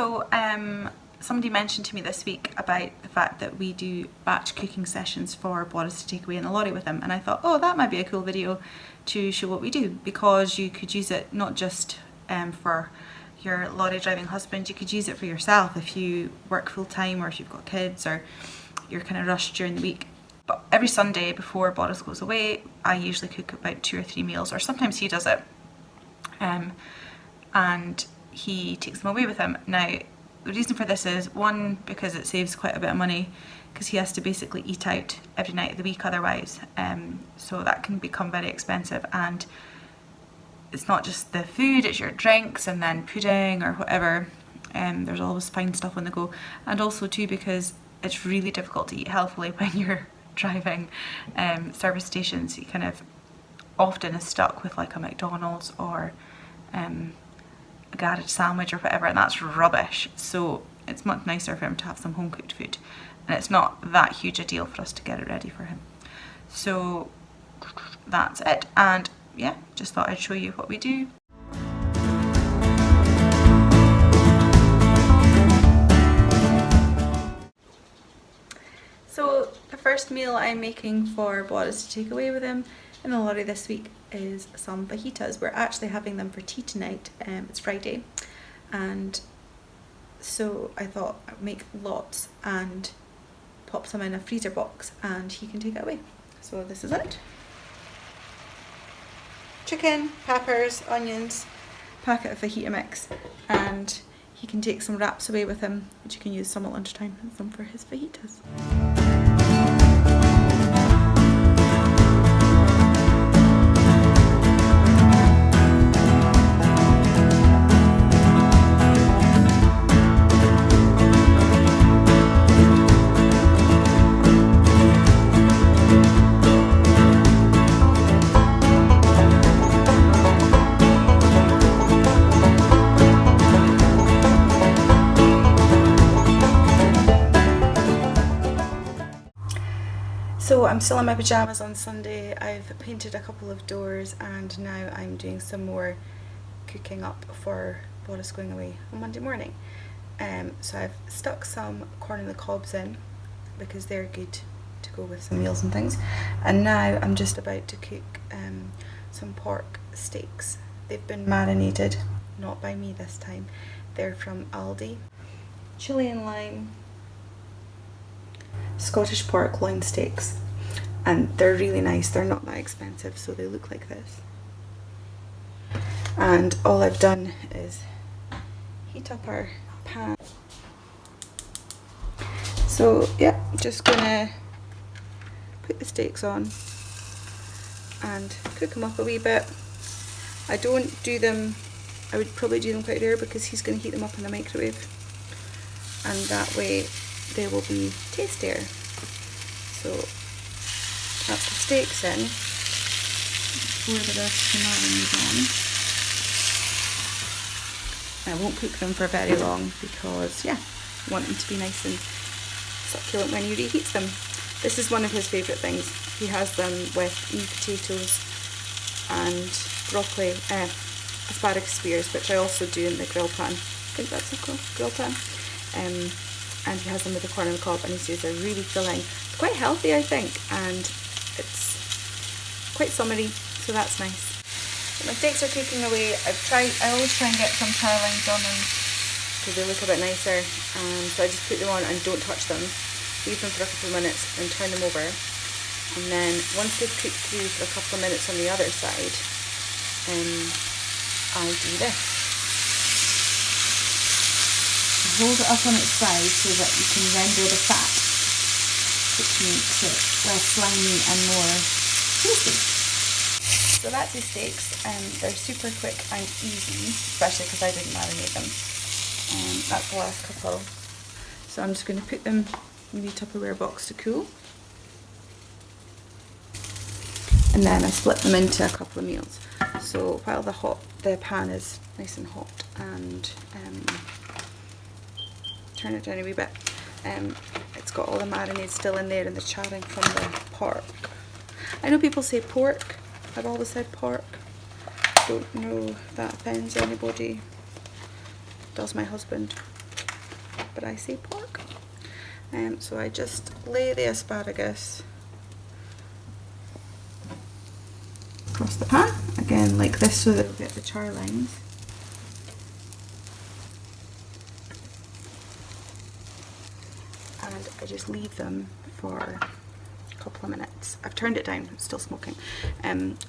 So somebody mentioned to me this week about the fact that we do batch cooking sessions for Boris to take away in the lorry with him, and I thought, oh, that might be a cool video to show what we do, because you could use it not just for your lorry driving husband, you could use it for yourself if you work full time or if you've got kids or you're kind of rushed during the week. But every Sunday before Boris goes away, I usually cook about 2 or 3 meals, or sometimes he does it, and he takes them away with him. Now, the reason for this is, one, because it saves quite a bit of money, because he has to basically eat out every night of the week otherwise, so that can become very expensive, and it's not just the food, it's your drinks and then pudding or whatever. There's always fine stuff on the go, and also too because it's really difficult to eat healthily when you're driving service stations. You kind of often is stuck with like a McDonald's or a garage sandwich or whatever, and that's rubbish. So it's much nicer for him to have some home cooked food, and it's not that huge a deal for us to get it ready for him. So that's it, and yeah, just thought I'd show you what we do. So the first meal I'm making for Boris to take away with him in the lorry this week is some fajitas. We're actually having them for tea tonight. It's Friday, and so I thought I'd make lots and pop some in a freezer box and he can take it away. So this is it. Chicken, peppers, onions, packet of fajita mix, and he can take some wraps away with him, which you can use some at lunchtime and some for his fajitas. So I'm still in my pyjamas on Sunday. I've painted a couple of doors, and now I'm doing some more cooking up for Boris going away on Monday morning. So I've stuck some corn on the cobs in because they're good to go with some meals and things. And now I'm just about to cook some pork steaks. They've been marinated, not by me this time. They're from Aldi. Chili and lime, Scottish pork loin steaks, and they're really nice. They're not that expensive, so they look like this. And all I've done is heat up our pan. So yeah, just gonna put the steaks on and cook them up a wee bit. I don't do them, I would probably do them quite rare because he's going to heat them up in the microwave, and that way they will be tastier. So that's the steaks in. Pour the rest of the marinade on. I won't cook them for very long because, yeah, I want them to be nice and succulent when he reheats them. This is one of his favourite things. He has them with new potatoes and broccoli, asparagus spears, which I also do in the grill pan. I think that's a grill pan. And he has them with the corn on the cob, and he says they're really filling. It's quite healthy, I think, and it's quite summery, so that's nice. So my steaks are cooking away. I always try and get some tarlines on them because they look a bit nicer, so I just put them on and don't touch them. Leave them for a couple of minutes and turn them over, and then once they've cooked through for a couple of minutes on the other side, I do this. Hold it up on its side so that you can render the fat, which makes it less slimy and more tasty. So that's the steaks, and they're super quick and easy, especially because I didn't marinate them. That's the last couple. So I'm just going to put them in the Tupperware box to cool, and then I split them into a couple of meals. So while the pan is nice and hot, and turn it down a wee bit, it's got all the marinade still in there and the charring from the pork. I know people say pork, I've always said pork. Don't know if that offends anybody. Does my husband. but I say pork. So I just lay the asparagus across the pan, again like this, so that we'll get the char lines. And I just leave them for a couple of minutes. I've turned it down, it's still smoking.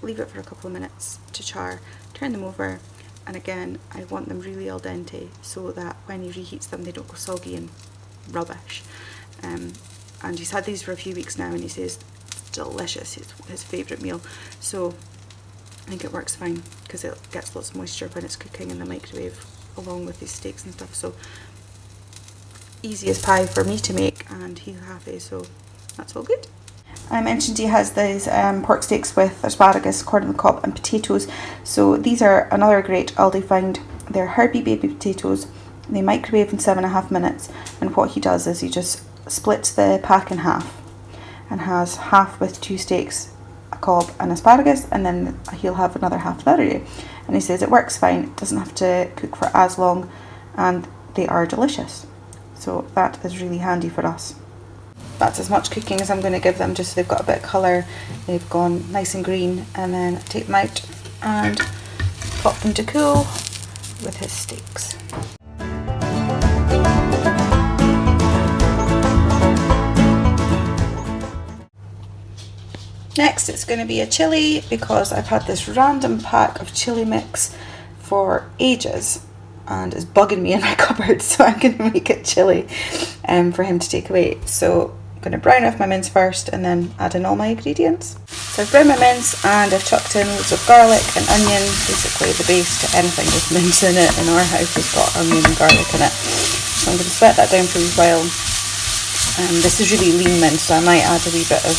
Leave it for a couple of minutes to char, turn them over, and again I want them really al dente so that when he reheats them they don't go soggy and rubbish. And he's had these for a few weeks now and he says it's delicious, his favourite meal. So I think it works fine because it gets lots of moisture when it's cooking in the microwave along with these steaks and stuff. So easy as pie for me to make and he's happy, so that's all good. I mentioned he has these pork steaks with asparagus, corn on the cob and potatoes. So these are another great Aldi find. They're herby baby potatoes. They microwave in 7.5 minutes, and what he does is he just splits the pack in half and has half with 2 steaks, a cob and asparagus, and then he'll have another half the other day. And he says it works fine, it doesn't have to cook for as long, and they are delicious. So that is really handy for us. That's as much cooking as I'm going to give them, just so they've got a bit of colour, they've gone nice and green, and then take them out and pop them to cool with his steaks. Next it's going to be a chilli, because I've had this random pack of chilli mix for ages and it's bugging me in my cupboard, so I'm going to make it chilli for him to take away. So I'm going to brown off my mince first and then add in all my ingredients. So I've browned my mince and I've chucked in loads of garlic and onion. Basically the base to anything with mince in it in our house has got onion and garlic in it. So I'm going to sweat that down for a wee while. This is really lean mince, so I might add a wee bit of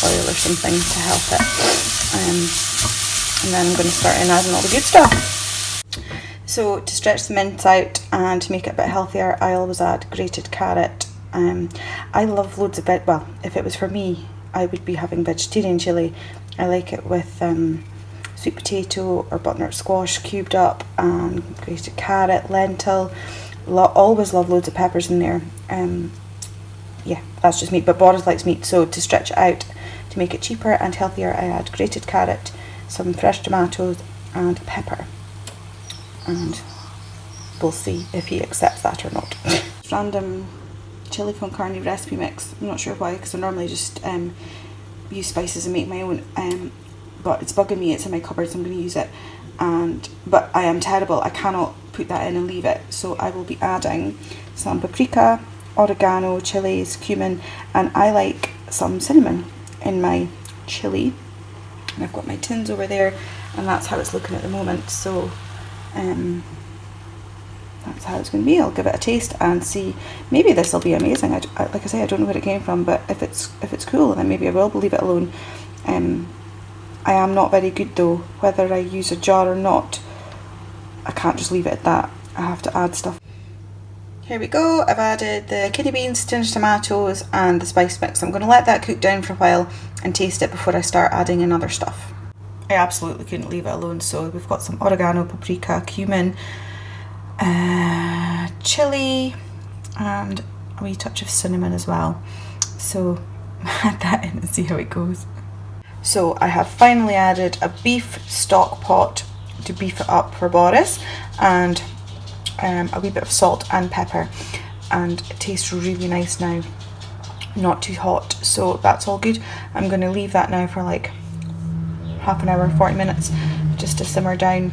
oil or something to help it. And then I'm going to start in adding all the good stuff. So to stretch the mince out and to make it a bit healthier, I always add grated carrot. I love loads of well, if it was for me, I would be having vegetarian chilli. I like it with sweet potato or butternut squash cubed up, and grated carrot, lentil. Always love loads of peppers in there. Yeah, that's just me, but Boris likes meat, so to stretch it out, to make it cheaper and healthier, I add grated carrot, some fresh tomatoes and pepper. And we'll see if he accepts that or not. Random chili con carne recipe mix. I'm not sure why, because I normally just use spices and make my own, but it's bugging me, it's in my cupboard, so I'm going to use it. But I am terrible, I cannot put that in and leave it, so I will be adding some paprika, oregano, chilies, cumin, and I like some cinnamon in my chili. And I've got my tins over there, and that's how it's looking at the moment. So that's how it's going to be. I'll give it a taste and see. Maybe this will be amazing. Like I say, I don't know where it came from, but if it's cool, then maybe I will leave it alone. I am not very good though, whether I use a jar or not. I can't just leave it at that. I have to add stuff. Here we go. I've added the kidney beans, tinged tomatoes and the spice mix. I'm going to let that cook down for a while and taste it before I start adding in other stuff. I absolutely couldn't leave it alone, so we've got some oregano, paprika, cumin, chilli and a wee touch of cinnamon as well. So add that in and see how it goes. So I have finally added a beef stock pot to beef it up for Boris, and a wee bit of salt and pepper, and it tastes really nice now, not too hot, so that's all good. I'm going to leave that now for like half an hour, 40 minutes just to simmer down,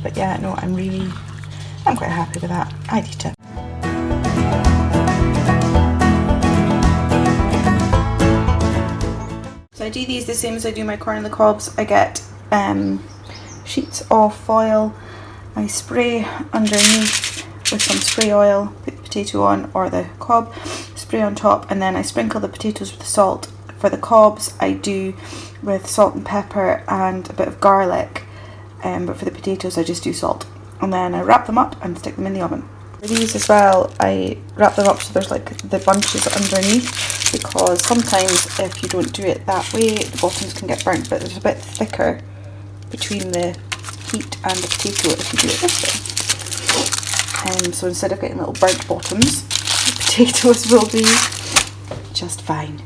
but yeah, no, I'm quite happy with that. I'd eat it. So I do these the same as I do my corn on the cobs. I get sheets of foil, I spray underneath with some spray oil, put the potato on or the cob, spray on top, and then I sprinkle the potatoes with salt. For the cobs I do with salt and pepper and a bit of garlic, but for the potatoes I just do salt. And then I wrap them up and stick them in the oven. For these as well, I wrap them up so there's like the bunches underneath, because sometimes if you don't do it that way the bottoms can get burnt, but there's a bit thicker between the heat and the potato if you do it this way. So instead of getting little burnt bottoms, the potatoes will be just fine.